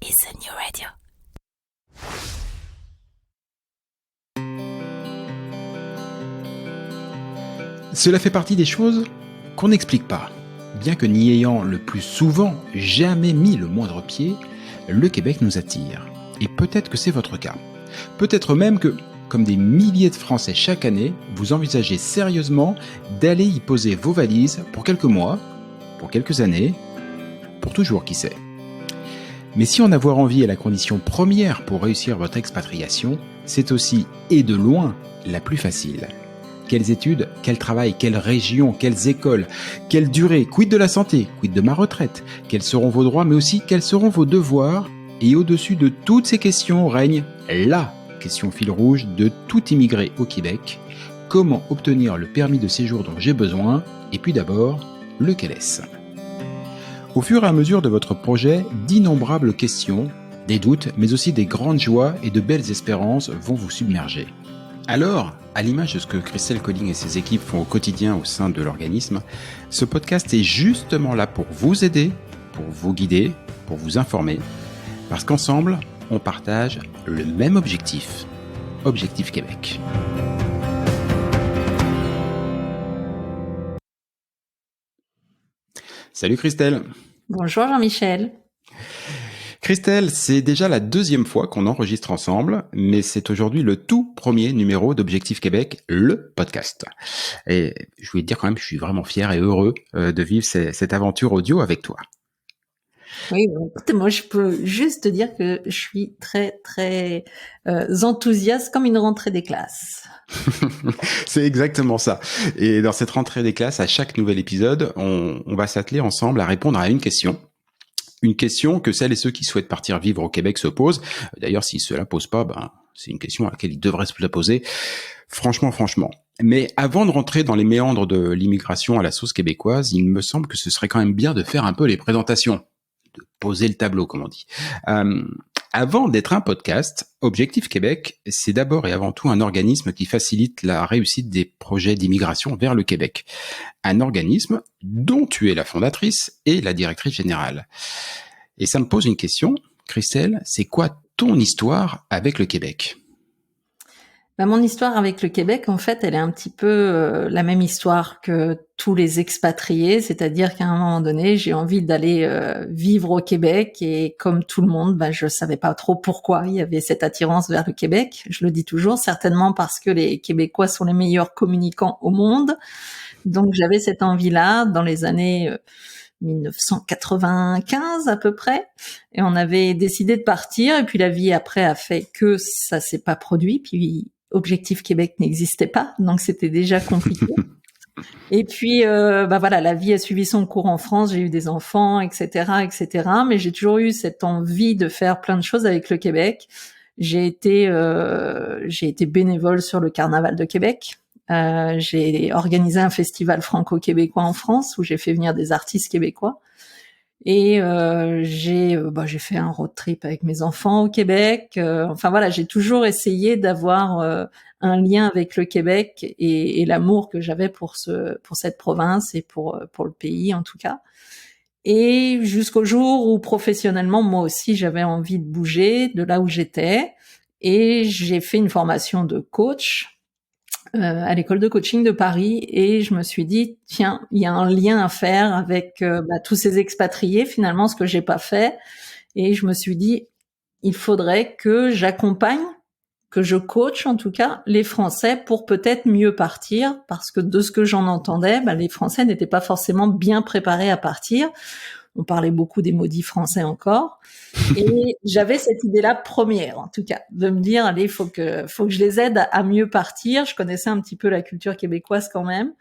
is the new radio. Cela fait partie des choses qu'on n'explique pas. Bien que n'y ayant le plus souvent jamais mis le moindre pied, le Québec nous attire. Et peut-être que c'est votre cas. Peut-être même que, comme des milliers de Français chaque année, vous envisagez sérieusement d'aller y poser vos valises pour quelques mois, pour quelques années, pour toujours, qui sait. Mais si en avoir envie est la condition première pour réussir votre expatriation, c'est aussi, et de loin, la plus facile. Quelles études, quel travail, quelle région, quelles écoles, quelle durée, quid de la santé, quid de ma retraite, quels seront vos droits, mais aussi quels seront vos devoirs. Et au-dessus de toutes ces questions règne la question fil rouge de tout immigré au Québec. Comment obtenir le permis de séjour dont j'ai besoin? Et puis d'abord, lequel est-ce? Au fur et à mesure de votre projet, d'innombrables questions, des doutes, mais aussi des grandes joies et de belles espérances vont vous submerger. Alors, à l'image de ce que Christelle Colling et ses équipes font au quotidien au sein de l'organisme, ce podcast est justement là pour vous aider, pour vous guider, pour vous informer, parce qu'ensemble, on partage le même objectif, Objectif Québec. Salut Christelle. Bonjour Jean-Michel. Christelle, c'est déjà la deuxième fois qu'on enregistre ensemble, mais c'est aujourd'hui le tout premier numéro d'Objectif Québec, le podcast. Et je voulais te dire quand même que je suis vraiment fier et heureux de vivre cette aventure audio avec toi. Oui, écoute, moi je peux juste te dire que je suis très très enthousiaste comme une rentrée des classes. C'est exactement ça. Et dans cette rentrée des classes, à chaque nouvel épisode, on va s'atteler ensemble à répondre à une question. Une question que celles et ceux qui souhaitent partir vivre au Québec se posent. D'ailleurs, s'ils se la posent pas, c'est une question à laquelle ils devraient se la poser. Franchement. Mais avant de rentrer dans les méandres de l'immigration à la sauce québécoise, il me semble que ce serait quand même bien de faire un peu les présentations. De poser le tableau, comme on dit. Avant d'être un podcast, Objectif Québec, c'est d'abord et avant tout un organisme qui facilite la réussite des projets d'immigration vers le Québec. Un organisme dont tu es la fondatrice et la directrice générale. Et ça me pose une question, Christelle, c'est quoi ton histoire avec le Québec ? Mon histoire avec le Québec, en fait, elle est un petit peu la même histoire que tous les expatriés, c'est-à-dire qu'à un moment donné, j'ai envie d'aller vivre au Québec et comme tout le monde, je savais pas trop pourquoi il y avait cette attirance vers le Québec. Je le dis toujours, certainement parce que les Québécois sont les meilleurs communicants au monde. Donc j'avais cette envie-là dans les années 1995 à peu près, et on avait décidé de partir, et puis la vie après a fait que ça s'est pas produit, puis Objectif Québec n'existait pas, donc c'était déjà compliqué. Et puis voilà, la vie a suivi son cours en France, j'ai eu des enfants, etc., mais j'ai toujours eu cette envie de faire plein de choses avec le Québec. J'ai été bénévole sur le Carnaval de Québec. J'ai organisé un festival franco-québécois en France où j'ai fait venir des artistes québécois. Et j'ai fait un road trip avec mes enfants au Québec. J'ai toujours essayé d'avoir un lien avec le Québec et l'amour que j'avais pour cette province et pour le pays en tout cas. Et jusqu'au jour où professionnellement, moi aussi, j'avais envie de bouger de là où j'étais. Et j'ai fait une formation de coach à l'école de coaching de Paris, et je me suis dit, tiens, il y a un lien à faire avec tous ces expatriés, finalement, ce que j'ai pas fait. Et je me suis dit, il faudrait que j'accompagne, que je coach en tout cas, les Français pour peut-être mieux partir, parce que de ce que j'en entendais, les Français n'étaient pas forcément bien préparés à partir. On parlait beaucoup des maudits français encore. Et j'avais cette idée-là première, en tout cas, de me dire, allez, faut que je les aide à mieux partir. Je connaissais un petit peu la culture québécoise quand même.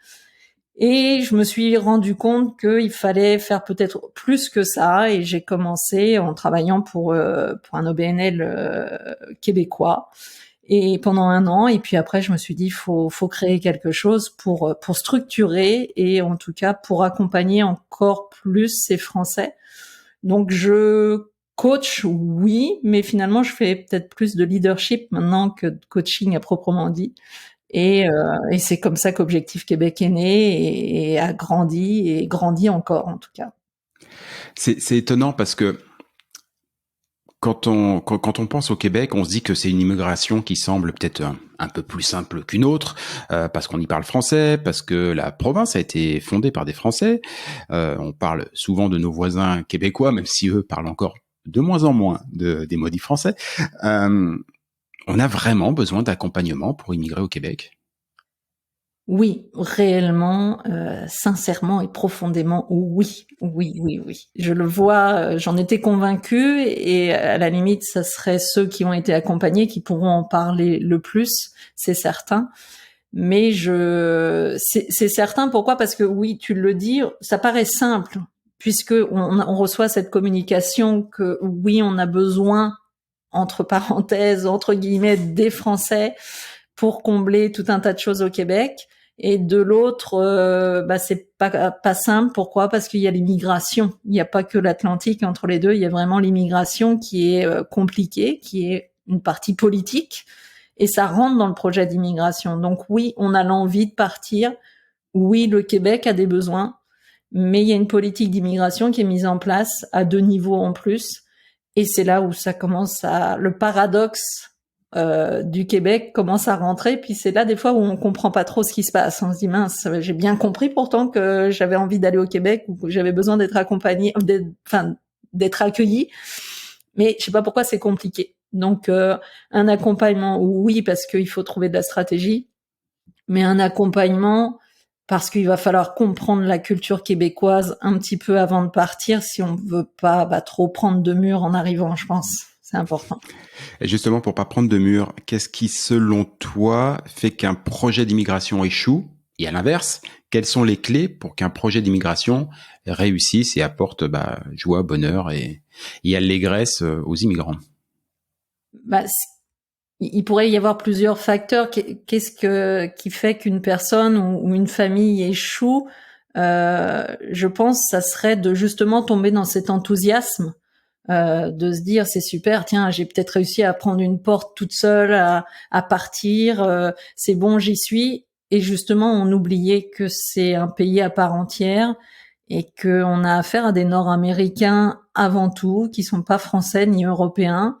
Et je me suis rendu compte qu'il fallait faire peut-être plus que ça. Et j'ai commencé en travaillant pour un OBNL québécois. Et pendant 1 an, et puis après, je me suis dit, faut créer quelque chose pour structurer et en tout cas pour accompagner encore plus ces Français. Donc je coach, oui, mais finalement je fais peut-être plus de leadership maintenant que de coaching à proprement dit. Et c'est comme ça qu'Objectif Québec est né et a grandi et grandit encore en tout cas. C'est étonnant parce que Quand on pense au Québec, on se dit que c'est une immigration qui semble peut-être un peu plus simple qu'une autre, parce qu'on y parle français, parce que la province a été fondée par des Français. On parle souvent de nos voisins québécois, même si eux parlent encore de moins en moins des maudits français. On a vraiment besoin d'accompagnement pour immigrer au Québec? Oui, réellement, sincèrement et profondément, oui, oui, oui, oui. Je le vois, j'en étais convaincue et à la limite, ça serait ceux qui ont été accompagnés qui pourront en parler le plus, c'est certain. Mais c'est certain. Pourquoi? Parce que oui, tu le dis, ça paraît simple puisque on reçoit cette communication que oui, on a besoin, entre parenthèses, entre guillemets, des Français pour combler tout un tas de choses au Québec. Et de l'autre, c'est pas simple. Pourquoi? Parce qu'il y a l'immigration. Il n'y a pas que l'Atlantique entre les deux. Il y a vraiment l'immigration qui est compliquée, qui est une partie politique, et ça rentre dans le projet d'immigration. Donc oui, on a l'envie de partir. Oui, le Québec a des besoins, mais il y a une politique d'immigration qui est mise en place à 2 niveaux en plus. Et c'est là où ça commence le paradoxe du Québec commence à rentrer, puis c'est là des fois où on comprend pas trop ce qui se passe. On se dit mince, j'ai bien compris pourtant que j'avais envie d'aller au Québec ou que j'avais besoin d'être accompagné, d'être accueilli, mais je sais pas pourquoi c'est compliqué. Donc un accompagnement, oui, parce qu'il faut trouver de la stratégie, mais un accompagnement parce qu'il va falloir comprendre la culture québécoise un petit peu avant de partir si on veut pas trop prendre de murs en arrivant, je pense. C'est important. Et justement, pour pas prendre de mur, qu'est-ce qui, selon toi, fait qu'un projet d'immigration échoue? Et à l'inverse, quelles sont les clés pour qu'un projet d'immigration réussisse et apporte joie, bonheur et allégresse aux immigrants? Il pourrait y avoir plusieurs facteurs. Qui fait qu'une personne ou une famille échoue? Je pense ça serait de justement tomber dans cet enthousiasme, de se dire c'est super, tiens, j'ai peut-être réussi à prendre une porte toute seule, à partir, c'est bon, j'y suis. Et justement, on oubliait que c'est un pays à part entière et qu'on a affaire à des Nord-Américains avant tout, qui sont pas français ni européens.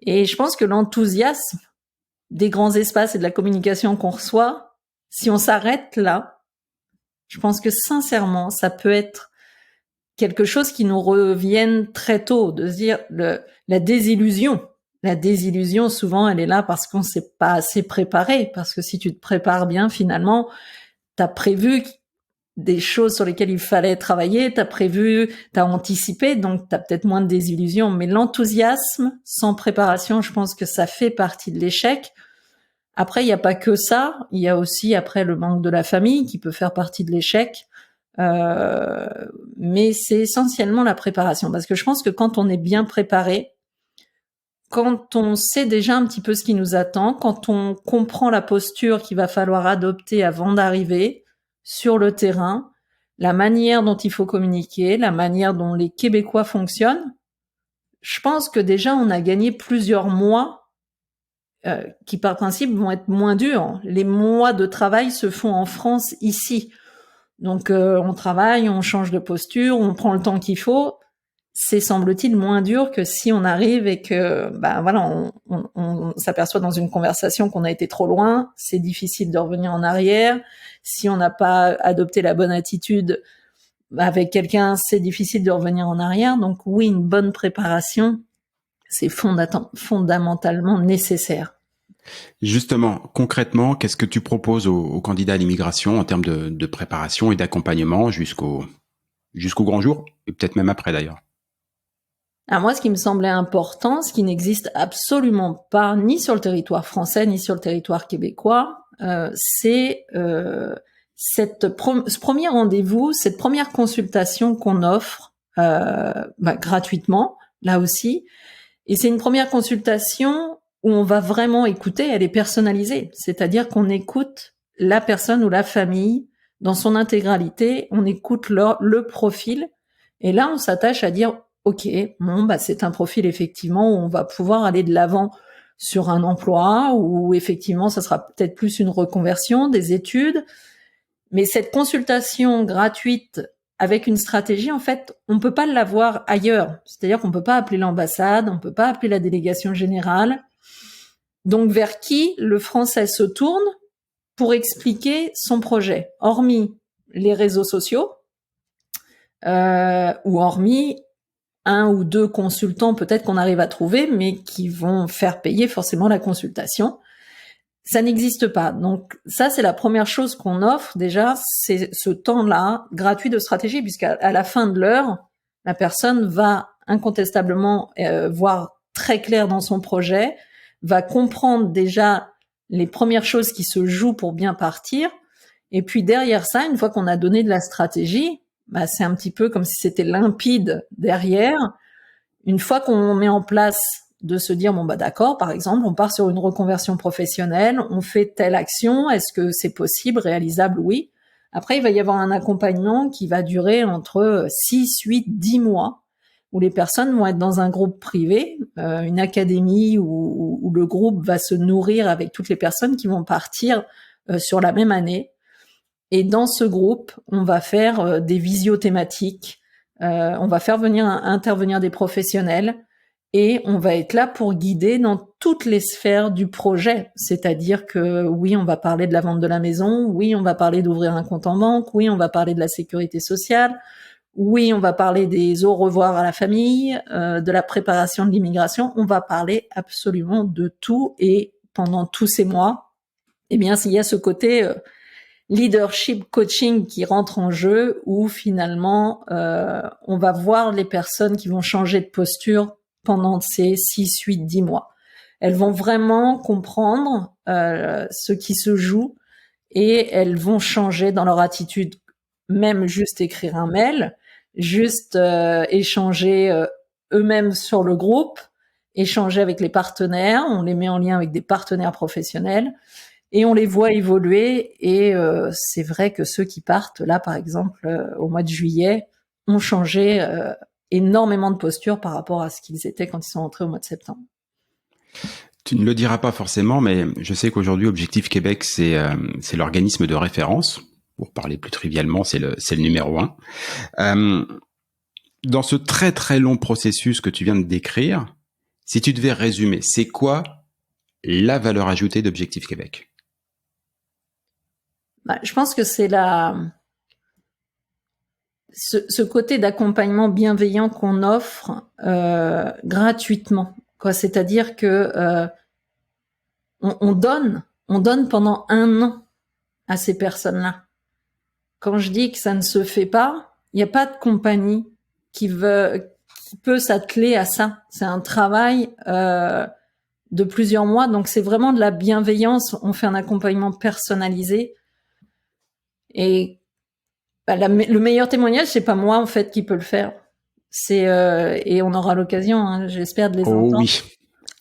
Et je pense que l'enthousiasme des grands espaces et de la communication qu'on reçoit, si on s'arrête là, je pense que sincèrement, ça peut être quelque chose qui nous revienne très tôt, de se dire la désillusion. La désillusion, souvent, elle est là parce qu'on s'est pas assez préparé. Parce que si tu te prépares bien, finalement, t'as prévu des choses sur lesquelles il fallait travailler, t'as anticipé, donc t'as peut-être moins de désillusion. Mais l'enthousiasme sans préparation, je pense que ça fait partie de l'échec. Après, il n'y a pas que ça. Il y a aussi après le manque de la famille qui peut faire partie de l'échec. Mais c'est essentiellement la préparation, parce que je pense que quand on est bien préparé, quand on sait déjà un petit peu ce qui nous attend, quand on comprend la posture qu'il va falloir adopter avant d'arriver sur le terrain, la manière dont il faut communiquer, la manière dont les Québécois fonctionnent, je pense que déjà on a gagné plusieurs mois qui par principe vont être moins durs. Les mois de travail se font en France ici. Donc on travaille, on change de posture, on prend le temps qu'il faut. C'est semble-t-il moins dur que si on arrive et que on s'aperçoit dans une conversation qu'on a été trop loin. C'est difficile de revenir en arrière. Si on n'a pas adopté la bonne attitude avec quelqu'un, c'est difficile de revenir en arrière. Donc oui, une bonne préparation, c'est fondamentalement nécessaire. Justement, concrètement, qu'est-ce que tu proposes aux candidats à l'immigration en termes de préparation et d'accompagnement jusqu'au grand jour, et peut-être même après d'ailleurs? Alors moi, ce qui me semblait important, ce qui n'existe absolument pas, ni sur le territoire français, ni sur le territoire québécois, c'est ce premier rendez-vous, cette première consultation qu'on offre gratuitement, là aussi. Et c'est une première consultation où on va vraiment écouter, elle est personnalisée. C'est-à-dire qu'on écoute la personne ou la famille dans son intégralité, on écoute le profil, et là on s'attache à dire ok, c'est un profil effectivement où on va pouvoir aller de l'avant sur un emploi, ou effectivement ça sera peut-être plus une reconversion, des études. Mais cette consultation gratuite avec une stratégie, en fait, on peut pas l'avoir ailleurs. C'est-à-dire qu'on peut pas appeler l'ambassade, on peut pas appeler la délégation générale. Donc, vers qui le français se tourne pour expliquer son projet, hormis les réseaux sociaux, ou hormis un ou deux consultants peut-être qu'on arrive à trouver, mais qui vont faire payer forcément la consultation. Ça n'existe pas. Donc ça, c'est la première chose qu'on offre déjà, c'est ce temps-là gratuit de stratégie, puisqu'à la fin de l'heure, la personne va incontestablement voir très clair dans son projet, va comprendre déjà les premières choses qui se jouent pour bien partir, et puis derrière ça, une fois qu'on a donné de la stratégie, bah, c'est un petit peu comme si c'était limpide derrière. Une fois qu'on met en place de se dire, bon, bah, d'accord, par exemple, on part sur une reconversion professionnelle, on fait telle action, est-ce que c'est possible, réalisable? Oui. Après, il va y avoir un accompagnement qui va durer entre 6, 8, 10 mois, où les personnes vont être dans un groupe privé, une académie où le groupe va se nourrir avec toutes les personnes qui vont partir sur la même année. Et dans ce groupe, on va faire des visios thématiques, on va faire intervenir des professionnels, et on va être là pour guider dans toutes les sphères du projet. C'est-à-dire que oui, on va parler de la vente de la maison, oui, on va parler d'ouvrir un compte en banque, oui, on va parler de la sécurité sociale, oui, on va parler des au revoir à la famille, de la préparation de l'immigration. On va parler absolument de tout, et pendant tous ces mois, eh bien, il y a ce côté leadership coaching qui rentre en jeu, où finalement, on va voir les personnes qui vont changer de posture pendant ces 6, 8, 10 mois. Elles vont vraiment comprendre ce qui se joue, et elles vont changer dans leur attitude, même juste écrire un mail, juste échanger eux-mêmes sur le groupe, échanger avec les partenaires, on les met en lien avec des partenaires professionnels, et on les voit évoluer. Et c'est vrai que ceux qui partent, là par exemple, au mois de juillet, ont changé énormément de posture par rapport à ce qu'ils étaient quand ils sont entrés au mois de septembre. Tu ne le diras pas forcément, mais je sais qu'aujourd'hui, Objectif Québec, c'est l'organisme de référence. Pour parler plus trivialement, c'est le numéro 1. Dans ce très très long processus que tu viens de décrire, si tu devais résumer, c'est quoi la valeur ajoutée d'Objectif Québec? Je pense que c'est ce côté d'accompagnement bienveillant qu'on offre gratuitement, quoi. C'est-à-dire que on donne pendant 1 an à ces personnes-là. Quand je dis que ça ne se fait pas, il n'y a pas de compagnie qui peut s'atteler à ça. C'est un travail de plusieurs mois, donc c'est vraiment de la bienveillance. On fait un accompagnement personnalisé, et le meilleur témoignage, c'est pas moi en fait qui peut le faire. C'est et on aura l'occasion, hein, j'espère, de les entendre. Oui.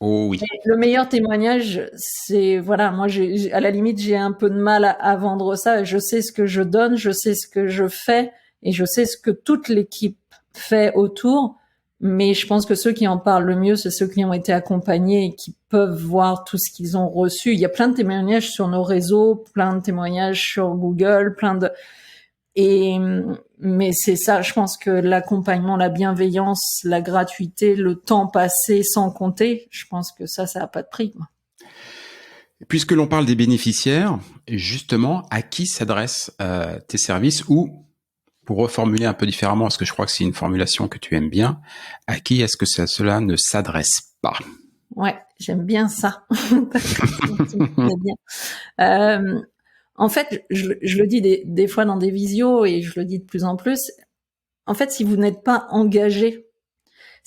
Oh oui. Et le meilleur témoignage, c'est voilà, moi à la limite j'ai un peu de mal à vendre ça. Je sais ce que je donne, je sais ce que je fais, et je sais ce que toute l'équipe fait autour. Mais je pense que ceux qui en parlent le mieux, c'est ceux qui ont été accompagnés et qui peuvent voir tout ce qu'ils ont reçu. Il y a plein de témoignages sur nos réseaux, plein de témoignages sur Google, mais c'est ça, je pense que l'accompagnement, la bienveillance, la gratuité, le temps passé sans compter, je pense que ça n'a pas de prix. Puisque l'on parle des bénéficiaires, justement, à qui s'adressent tes services, ou, pour reformuler un peu différemment, parce que je crois que c'est une formulation que tu aimes bien, à qui est-ce que cela ne s'adresse pas? Ouais, j'aime bien ça. bien. En fait, je le dis des fois dans des visios, et je le dis de plus en plus. En fait, si vous n'êtes pas engagé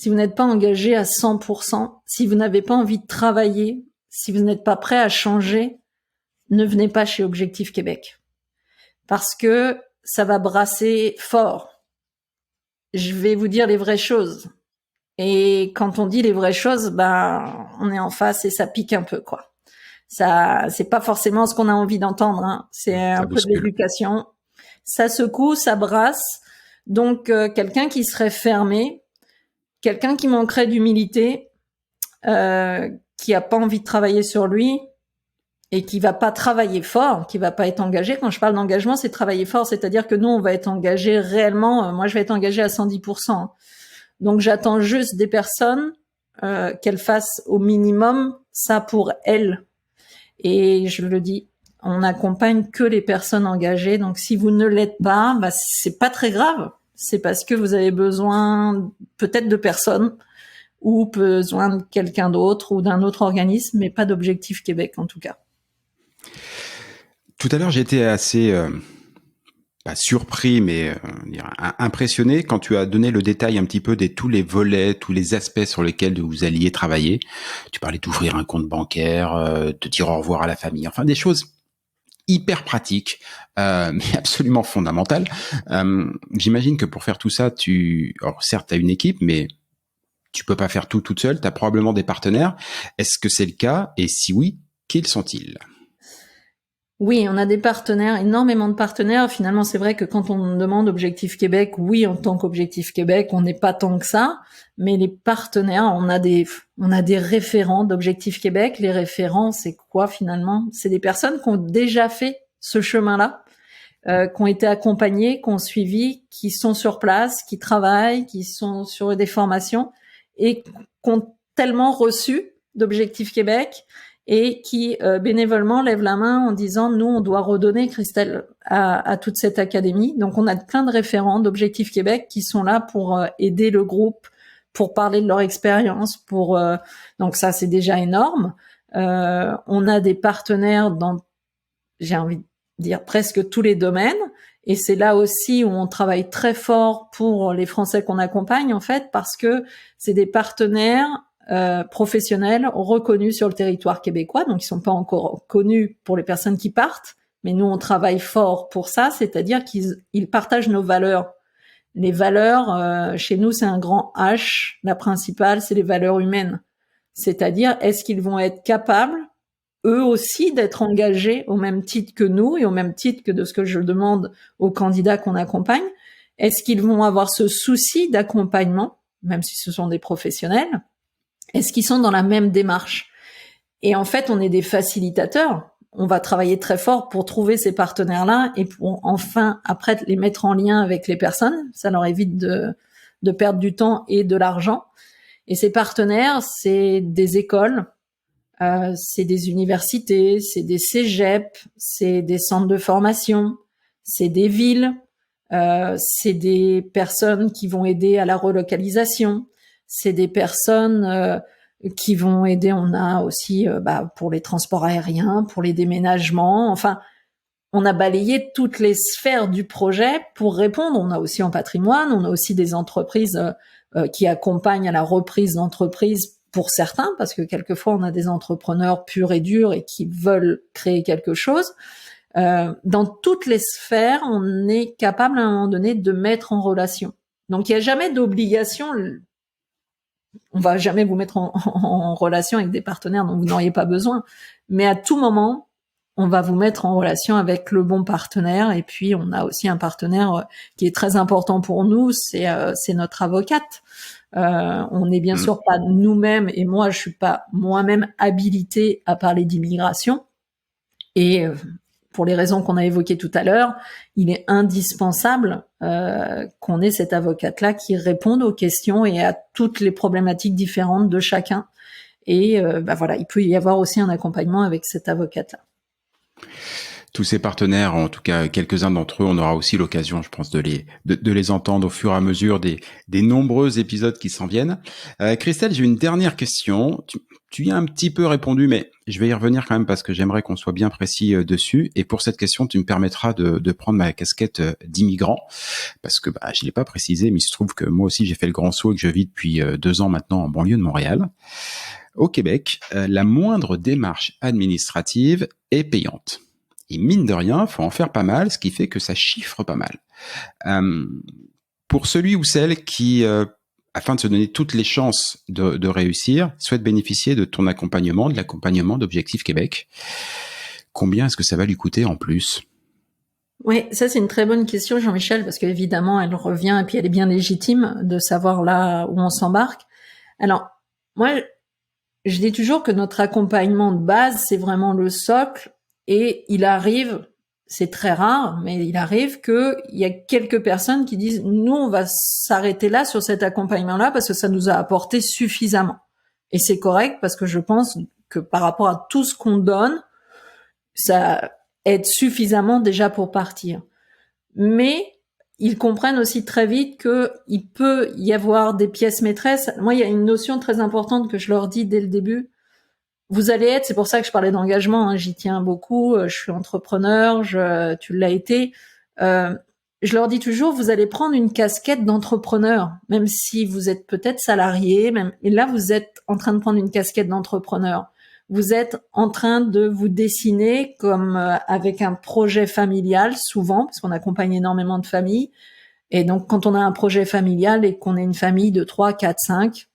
à 100%, si vous n'avez pas envie de travailler, si vous n'êtes pas prêt à changer, ne venez pas chez Objectif Québec. Parce que ça va brasser fort. Je vais vous dire les vraies choses. Et quand on dit les vraies choses, on est en face et ça pique un peu, quoi. Ça, c'est pas forcément ce qu'on a envie d'entendre, hein. C'est un peu de l'éducation. Ça secoue, ça brasse. Donc, quelqu'un qui serait fermé, quelqu'un qui manquerait d'humilité, qui a pas envie de travailler sur lui, et qui va pas travailler fort, qui va pas être engagé. Quand je parle d'engagement, c'est travailler fort, c'est-à-dire que nous, on va être engagé réellement. Moi, je vais être engagé à 110%. Donc, j'attends juste des personnes qu'elles fassent au minimum ça pour elles. Et je le dis, on n'accompagne que les personnes engagées. Donc, si vous ne l'êtes pas, bah, c'est pas très grave. C'est parce que vous avez besoin peut-être de personnes ou besoin de quelqu'un d'autre ou d'un autre organisme, mais pas d'Objectif Québec en tout cas. Tout à l'heure, j'étais assez pas surpris, mais impressionné quand tu as donné le détail un petit peu de tous les volets, tous les aspects sur lesquels vous alliez travailler. Tu parlais d'ouvrir un compte bancaire, de dire au revoir à la famille, enfin des choses hyper pratiques, mais absolument fondamentales. J'imagine que pour faire tout ça, alors certes, tu as une équipe, mais tu peux pas faire tout toute seule. Tu as probablement des partenaires. Est-ce que c'est le cas? Et si oui, quels sont-ils? Oui, on a des partenaires, énormément de partenaires. Finalement, c'est vrai que quand on demande Objectif Québec, oui, en tant qu'Objectif Québec, on n'est pas tant que ça. Mais les partenaires, on a des référents d'Objectif Québec. Les référents, c'est quoi finalement? C'est des personnes qui ont déjà fait ce chemin-là, qui ont été accompagnées, qui ont suivi, qui sont sur place, qui travaillent, qui sont sur des formations et qui ont tellement reçu d'Objectif Québec et qui bénévolement lèvent la main en disant nous on doit redonner Christelle à toute cette académie. Donc on a plein de référents d'Objectif Québec qui sont là pour aider le groupe, pour parler de leur expérience, donc ça c'est déjà énorme. On a des partenaires dans, j'ai envie de dire, presque tous les domaines, et c'est là aussi où on travaille très fort pour les Français qu'on accompagne en fait, parce que c'est des partenaires professionnels reconnus sur le territoire québécois, donc ils sont pas encore connus pour les personnes qui partent, mais nous on travaille fort pour ça, c'est-à-dire qu'ils partagent nos valeurs. Les valeurs, chez nous c'est un grand H, la principale c'est les valeurs humaines, c'est-à-dire est-ce qu'ils vont être capables eux aussi d'être engagés au même titre que nous et au même titre que de ce que je demande aux candidats qu'on accompagne. Est-ce qu'ils vont avoir ce souci d'accompagnement, même si ce sont des professionnels? Est-ce qu'ils sont dans la même démarche? Et en fait, on est des facilitateurs. On va travailler très fort pour trouver ces partenaires-là et pour enfin, après, les mettre en lien avec les personnes. Ça leur évite de perdre du temps et de l'argent. Et ces partenaires, c'est des écoles, c'est des universités, c'est des cégeps, c'est des centres de formation, c'est des villes, c'est des personnes qui vont aider à la relocalisation, c'est des personnes qui vont aider. On a aussi pour les transports aériens, pour les déménagements. Enfin, on a balayé toutes les sphères du projet pour répondre. On a aussi en patrimoine, on a aussi des entreprises qui accompagnent à la reprise d'entreprises pour certains, parce que quelquefois on a des entrepreneurs purs et durs et qui veulent créer quelque chose. Dans toutes les sphères, on est capable à un moment donné de mettre en relation. Donc il n'y a jamais d'obligation. On va jamais vous mettre en relation avec des partenaires dont vous n'auriez pas besoin, mais à tout moment, on va vous mettre en relation avec le bon partenaire. Et puis on a aussi un partenaire qui est très important pour nous, c'est notre avocate. On n'est bien sûr pas nous-mêmes, et moi je suis pas moi-même habilitée à parler d'immigration, et pour les raisons qu'on a évoquées tout à l'heure, il est indispensable qu'on ait cette avocate-là qui réponde aux questions et à toutes les problématiques différentes de chacun. Et voilà, il peut y avoir aussi un accompagnement avec cette avocate-là. Tous ces partenaires, en tout cas quelques-uns d'entre eux, on aura aussi l'occasion, je pense, de les entendre au fur et à mesure des nombreux épisodes qui s'en viennent. Christelle, j'ai une dernière question. Tu y as un petit peu répondu, mais je vais y revenir quand même parce que j'aimerais qu'on soit bien précis dessus. Et pour cette question, tu me permettras de prendre ma casquette d'immigrant, parce que je l'ai pas précisé, mais il se trouve que moi aussi j'ai fait le grand saut et que je vis depuis 2 ans maintenant en banlieue de Montréal. Au Québec, la moindre démarche administrative est payante. Et mine de rien, faut en faire pas mal, ce qui fait que ça chiffre pas mal. Pour celui ou celle qui, afin de se donner toutes les chances de réussir, souhaite bénéficier de ton accompagnement, de l'accompagnement d'Objectif Québec, combien est-ce que ça va lui coûter en plus? Oui, ça c'est une très bonne question, Jean-Michel, parce qu'évidemment elle revient et puis elle est bien légitime de savoir là où on s'embarque. Alors, moi, je dis toujours que notre accompagnement de base, c'est vraiment le socle, et il arrive, c'est très rare, mais il arrive qu'il y a quelques personnes qui disent, nous, on va s'arrêter là sur cet accompagnement-là parce que ça nous a apporté suffisamment. Et c'est correct parce que je pense que par rapport à tout ce qu'on donne, ça aide suffisamment déjà pour partir. Mais ils comprennent aussi très vite que il peut y avoir des pièces maîtresses. Moi, il y a une notion très importante que je leur dis dès le début. Vous allez être, c'est pour ça que je parlais d'engagement, hein, j'y tiens beaucoup, je suis entrepreneur, tu l'as été. Je leur dis toujours, vous allez prendre une casquette d'entrepreneur, même si vous êtes peut-être salarié, et là, vous êtes en train de prendre une casquette d'entrepreneur. Vous êtes en train de vous dessiner comme avec un projet familial, souvent, parce qu'on accompagne énormément de familles. Et donc, quand on a un projet familial et qu'on est une famille de 3, 4, 5,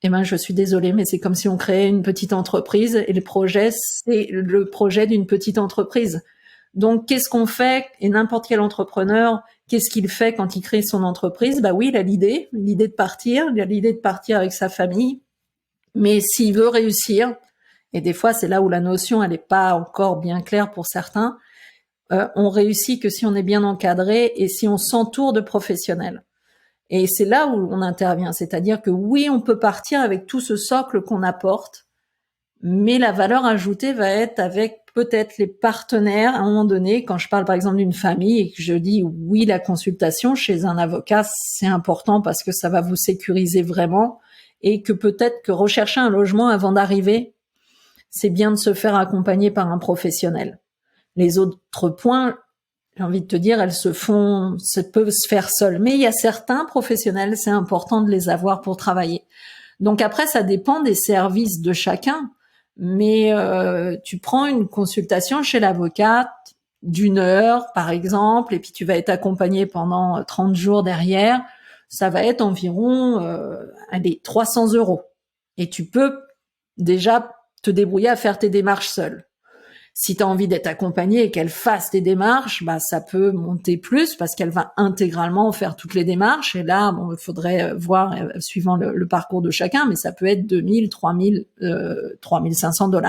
eh ben, je suis désolée, mais c'est comme si on créait une petite entreprise et le projet, c'est le projet d'une petite entreprise. Donc, qu'est-ce qu'on fait? Et n'importe quel entrepreneur, qu'est-ce qu'il fait quand il crée son entreprise? Bah oui, il a l'idée de partir, il a l'idée de partir avec sa famille. Mais s'il veut réussir, et des fois, c'est là où la notion, elle n'est pas encore bien claire pour certains, on réussit que si on est bien encadré et si on s'entoure de professionnels. Et c'est là où on intervient. C'est-à-dire que oui, on peut partir avec tout ce socle qu'on apporte, mais la valeur ajoutée va être avec peut-être les partenaires. À un moment donné, quand je parle par exemple d'une famille et que je dis oui, la consultation chez un avocat, c'est important parce que ça va vous sécuriser vraiment, et que peut-être que rechercher un logement avant d'arriver, c'est bien de se faire accompagner par un professionnel. Les autres points, j'ai envie de te dire, ça peut se faire seul. Mais il y a certains professionnels, c'est important de les avoir pour travailler. Donc après, ça dépend des services de chacun. Mais tu prends une consultation chez l'avocate d'1 heure, par exemple, et puis tu vas être accompagné pendant 30 jours derrière. Ça va être environ 300 €. Et tu peux déjà te débrouiller à faire tes démarches seul. Si tu as envie d'être accompagnée et qu'elle fasse tes démarches, bah ça peut monter plus parce qu'elle va intégralement faire toutes les démarches. Et là, bon, il faudrait voir suivant le parcours de chacun, mais ça peut être 2000, 3000, 3500 $.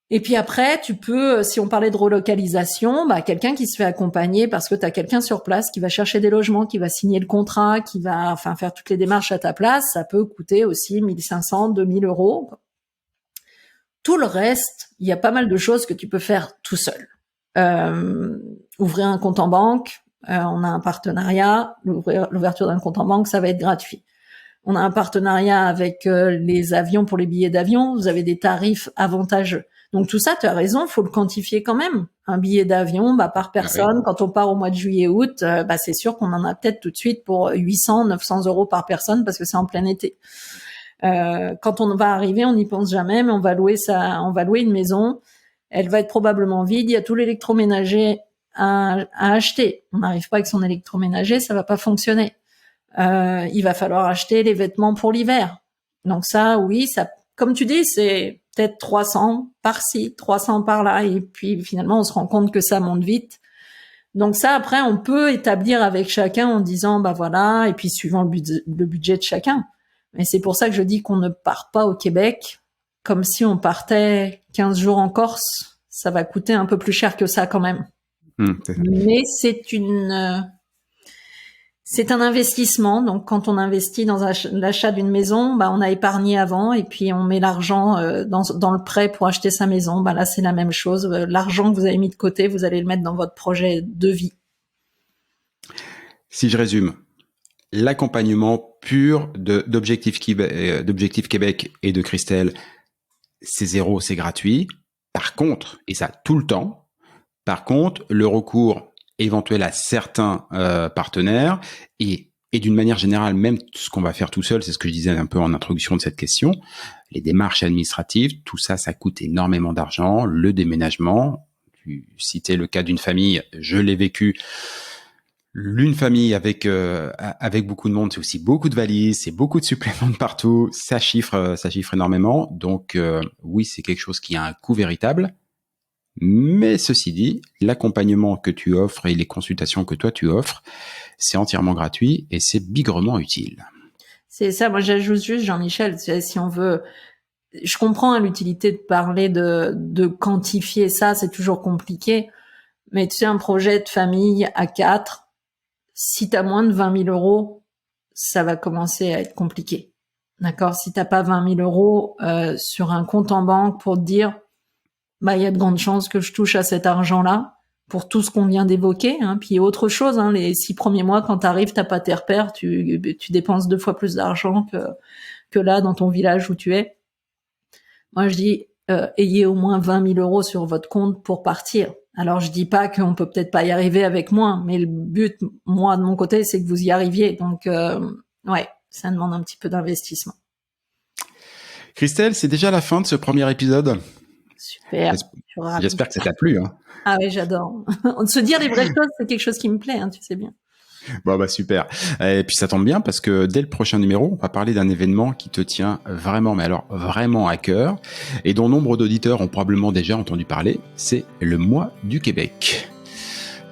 Et puis après, tu peux, si on parlait de relocalisation, bah quelqu'un qui se fait accompagner parce que tu as quelqu'un sur place qui va chercher des logements, qui va signer le contrat, qui va faire toutes les démarches à ta place, ça peut coûter aussi 1500, 2000 €. Tout le reste, il y a pas mal de choses que tu peux faire tout seul. Ouvrir un compte en banque, on a un partenariat. L'ouverture d'un compte en banque, ça va être gratuit. On a un partenariat avec les avions pour les billets d'avion. Vous avez des tarifs avantageux. Donc tout ça, tu as raison, faut le quantifier quand même. Un billet d'avion, par personne, ouais. Quand on part au mois de juillet-août, c'est sûr qu'on en a peut-être tout de suite pour 800, 900 € par personne parce que c'est en plein été. Quand on va arriver, on n'y pense jamais, mais on va louer une maison. Elle va être probablement vide. Il y a tout l'électroménager à acheter. On n'arrive pas avec son électroménager, ça va pas fonctionner. Il va falloir acheter les vêtements pour l'hiver. Donc ça, oui, ça, comme tu dis, c'est peut-être 300 par-ci, 300 par-là, et puis finalement, on se rend compte que ça monte vite. Donc ça, après, on peut établir avec chacun en disant, voilà, et puis suivant le budget de chacun. Mais c'est pour ça que je dis qu'on ne part pas au Québec comme si on partait 15 jours en Corse. Ça va coûter un peu plus cher que ça quand même. Mais c'est un investissement. Donc, quand on investit dans l'achat d'une maison, on a épargné avant et puis on met l'argent dans le prêt pour acheter sa maison. Là, c'est la même chose. L'argent que vous avez mis de côté, vous allez le mettre dans votre projet de vie. Si je résume, l'accompagnement pur d'Objectif Québec et de Christelle, c'est 0, c'est gratuit. Par contre, et ça tout le temps, le recours éventuel à certains partenaires et d'une manière générale, même ce qu'on va faire tout seul, c'est ce que je disais un peu en introduction de cette question, les démarches administratives, tout ça, ça coûte énormément d'argent. Le déménagement, tu citais le cas d'une famille, je l'ai vécu. Une famille avec beaucoup de monde, c'est aussi beaucoup de valises, c'est beaucoup de suppléments de partout, ça chiffre énormément. Donc oui, c'est quelque chose qui a un coût véritable. Mais ceci dit, l'accompagnement que tu offres et les consultations que toi tu offres, c'est entièrement gratuit et c'est bigrement utile. C'est ça, moi j'ajoute juste, Jean-Michel, si on veut je comprends l'utilité de parler de quantifier ça, c'est toujours compliqué. Mais tu sais, un projet de famille à 4, si t'as moins de 20 000 euros, ça va commencer à être compliqué. D'accord? Si t'as pas 20 000 euros sur un compte en banque pour te dire, bah il y a de grandes chances que je touche à cet argent-là pour tout ce qu'on vient d'évoquer. Hein. Puis autre chose, hein, les 6 premiers mois, quand t'arrives, t'as pas tes repères, tu dépenses 2 fois plus d'argent que là dans ton village où tu es. Moi, je dis, ayez au moins 20 000 euros sur votre compte pour partir. Alors, je dis pas qu'on peut peut-être pas y arriver avec moins, mais le but, moi, de mon côté, c'est que vous y arriviez. Donc, ouais, ça demande un petit peu d'investissement. Christelle, c'est déjà la fin de ce premier épisode. Super. J'espère que ça t'a plu. Hein. Ah oui, j'adore. Se dire les vraies choses, c'est quelque chose qui me plaît, hein, tu sais bien. Bon, bah super. Et puis ça tombe bien parce que dès le prochain numéro, on va parler d'un événement qui te tient vraiment, mais alors vraiment à cœur et dont nombre d'auditeurs ont probablement déjà entendu parler. C'est le Mois du Québec.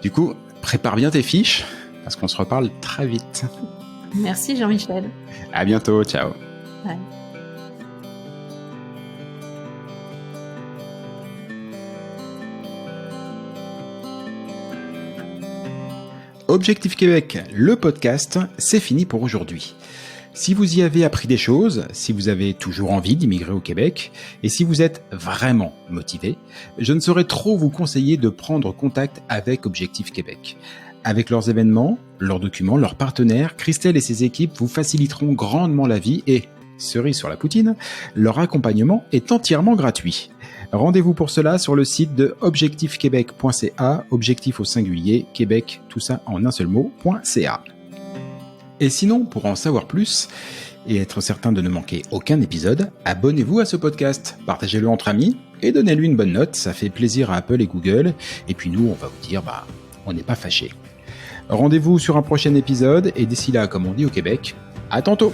Du coup, prépare bien tes fiches parce qu'on se reparle très vite. Merci Jean-Michel. À bientôt. Ciao. Bye. Objectif Québec, le podcast, c'est fini pour aujourd'hui. Si vous y avez appris des choses, si vous avez toujours envie d'immigrer au Québec, et si vous êtes vraiment motivé, je ne saurais trop vous conseiller de prendre contact avec Objectif Québec. Avec leurs événements, leurs documents, leurs partenaires, Christelle et ses équipes vous faciliteront grandement la vie et, cerise sur la poutine, leur accompagnement est entièrement gratuit. Rendez-vous pour cela sur le site de objectifquebec.ca, objectif au singulier, Québec, tout ça en un seul mot.ca. Et sinon, pour en savoir plus et être certain de ne manquer aucun épisode, abonnez-vous à ce podcast, partagez-le entre amis et donnez-lui une bonne note, ça fait plaisir à Apple et Google, et puis nous, on va vous dire, on n'est pas fâchés. Rendez-vous sur un prochain épisode, et d'ici là, comme on dit au Québec, à tantôt!